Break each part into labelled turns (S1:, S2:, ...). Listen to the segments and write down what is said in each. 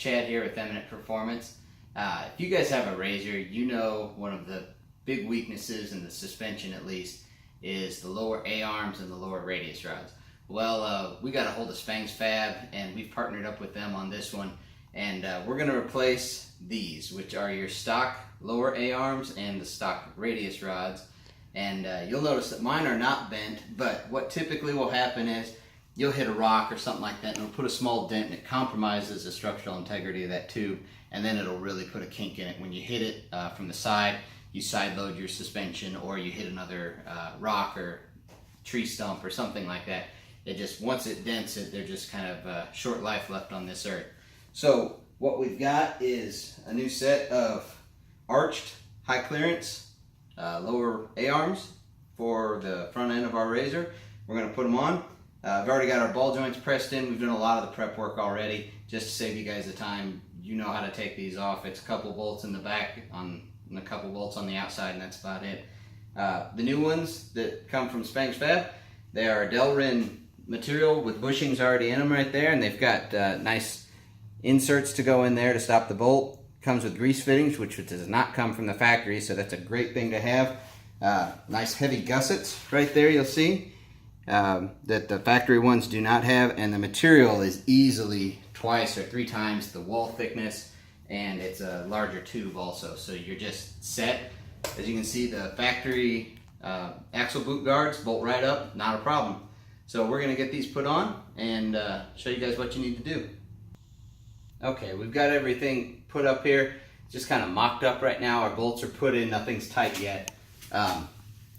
S1: Chad here with Eminent Performance. If you guys have a RZR, you know one of the big weaknesses in the suspension, at least, is the lower A-arms and the lower radius rods. Well, we got a hold of Spangs Fab, and we've partnered up with them on this one, and we're going to replace these, which are your stock lower A-arms and the stock radius rods. And you'll notice that mine are not bent, but what typically will happen is you'll hit a rock or something like that and it'll put a small dent and it compromises the structural integrity of that tube, and then it'll really put a kink in it. When you hit it from the side, you side load your suspension, or you hit another rock or tree stump or something like that. It just, once it dents it, they're just kind of short life left on this earth. So what we've got is a new set of arched high clearance lower A-arms for the front end of our RZR. We're going to put them on. I've already got our ball joints pressed in. We've done a lot of the prep work already just to save you guys the time. You know how to take these off. It's a couple bolts in the back and a couple bolts on the outside, and that's about it. The new ones that come from Spangs Fab, they are Delrin material with bushings already in them right there, and they've got nice inserts to go in there to stop the bolt. Comes with grease fittings, which does not come from the factory, so that's a great thing to have. Nice heavy gussets right there, you'll see, that the factory ones do not have, and the material is easily 2 or 3 times the wall thickness, and it's a larger tube also, so you're just set. As you can see, the factory axle boot guards bolt right up, not a problem. So we're going to get these put on and show you guys what you need to do. Okay, we've got everything put up here. It's just kind of mocked up right now. Our bolts are put in, nothing's tight yet.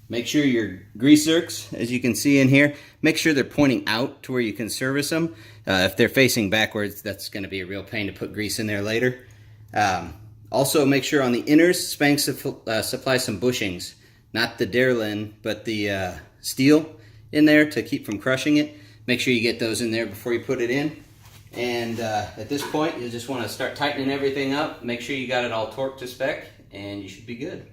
S1: Make sure your grease zerks, as you can see in here, make sure they're pointing out to where you can service them. If they're facing backwards, that's going to be a real pain to put grease in there later. Also, make sure on the inners, Spangs supply some bushings. Not the Delrin, but the steel in there to keep from crushing it. Make sure you get those in there before you put it in. And at this point, you just want to start tightening everything up. Make sure you got it all torqued to spec, and you should be good.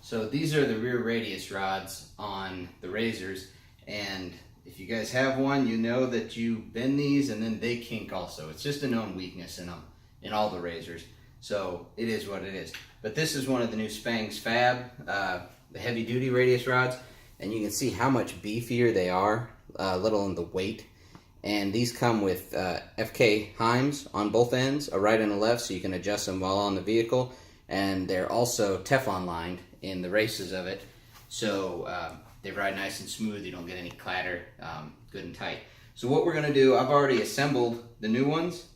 S1: So these are the rear radius rods on the RZRs, and if you guys have one, you know that you bend these and then they kink also. It's just a known weakness in them, in all the RZRs. So it is what it is. But this is one of the new Spangs Fab, the heavy duty radius rods, and you can see how much beefier they are, little in the weight. And these come with FK heims on both ends, a right and a left, so you can adjust them while on the vehicle. And they're also Teflon lined in the races of it, so they ride nice and smooth. You don't get any clatter, good and tight. So what we're going to do, I've already assembled the new ones,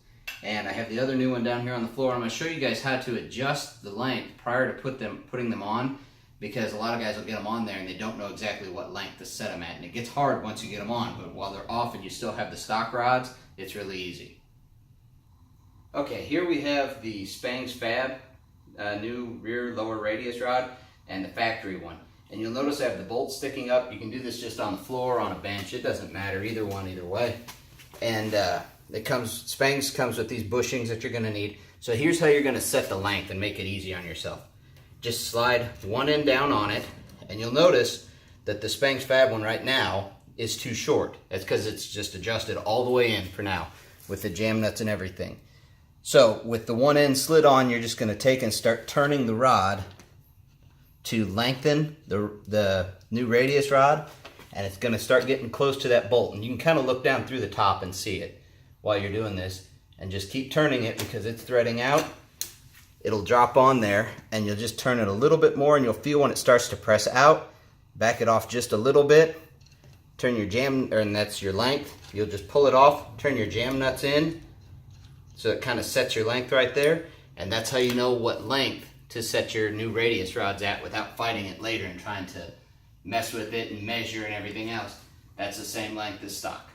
S1: and I have the other new one down here on the floor. I'm going to show you guys how to adjust the length prior to putting them on, because a lot of guys will get them on there and they don't know exactly what length to set them at, and it gets hard once you get them on, but while they're off and you still have the stock rods, it's really easy. Okay, here we have the Spangs Fab new rear lower radius rod and the factory one. And you'll notice I have the bolts sticking up. You can do this just on the floor or on a bench. It doesn't matter, either one, either way. And Spangs comes with these bushings that you're going to need. So here's how you're going to set the length and make it easy on yourself. Just slide one end down on it, and you'll notice that the Spangs Fab one right now is too short. That's because it's just adjusted all the way in for now with the jam nuts and everything. So with the one end slid on, you're just going to take and start turning the rod to lengthen the new radius rod, and it's going to start getting close to that bolt. And you can kind of look down through the top and see it while you're doing this, and just keep turning it because it's threading out. It'll drop on there, and you'll just turn it a little bit more, and you'll feel when it starts to press out. Back it off just a little bit. Turn your and that's your length. You'll just pull it off, turn your jam nuts in, so it kind of sets your length right there, and that's how you know what length to set your new radius rods at without fighting it later and trying to mess with it and measure and everything else. That's the same length as stock.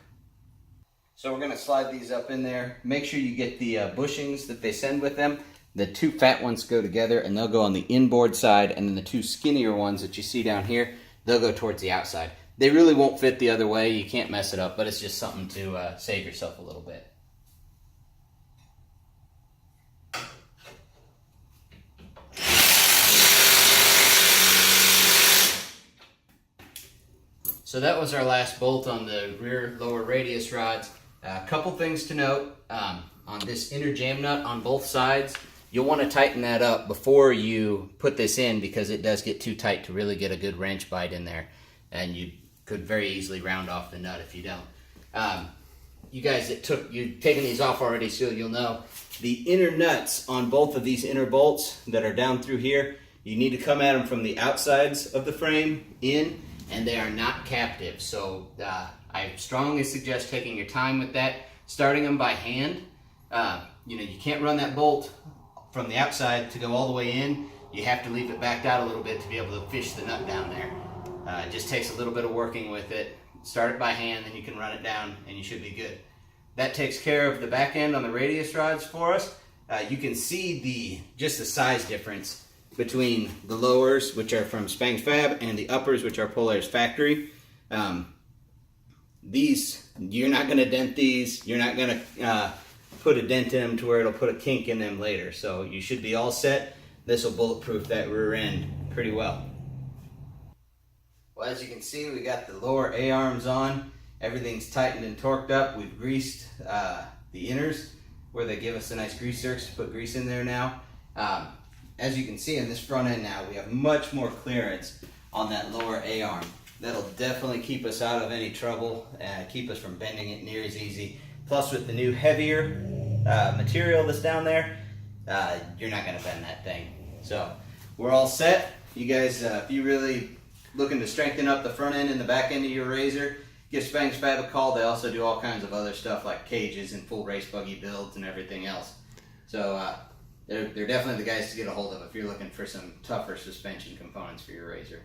S1: So we're going to slide these up in there. Make sure you get the bushings that they send with them. The 2 fat ones go together, and they'll go on the inboard side, and then the 2 skinnier ones that you see down here, they'll go towards the outside. They really won't fit the other way. You can't mess it up, but it's just something to save yourself a little bit. So that was our last bolt on the rear lower radius rods. A couple things to note. On this inner jam nut on both sides, you'll want to tighten that up before you put this in, because it does get too tight to really get a good wrench bite in there, and you could very easily round off the nut if you don't. You guys you've taken these off already, so you'll know the inner nuts on both of these inner bolts that are down through here, you need to come at them from the outsides of the frame in, and they are not captive. So I strongly suggest taking your time with that, starting them by hand. You can't run that bolt from the outside to go all the way in. You have to leave it backed out a little bit to be able to fish the nut down there. It just takes a little bit of working with it. Start it by hand, then you can run it down and you should be good. That takes care of the back end on the radius rods for us. You can see just the size difference between the lowers, which are from Spangs Fab, and the uppers, which are Polaris factory. These, you're not going to dent these. You're not going to put a dent in them to where it'll put a kink in them later. So you should be all set. This will bulletproof that rear end pretty well. Well, as you can see, we got the lower A-arms on. Everything's tightened and torqued up. We've greased the inners where they give us a nice grease zerks to put grease in there now. As you can see in this front end now, we have much more clearance on that lower A-arm. That'll definitely keep us out of any trouble and keep us from bending it near as easy. Plus, with the new heavier material that's down there, you're not going to bend that thing. So we're all set. You guys, if you really looking to strengthen up the front end and the back end of your RZR, give Spangs Fab a call. They also do all kinds of other stuff like cages and full race buggy builds and everything else. So they're definitely the guys to get a hold of if you're looking for some tougher suspension components for your RZR.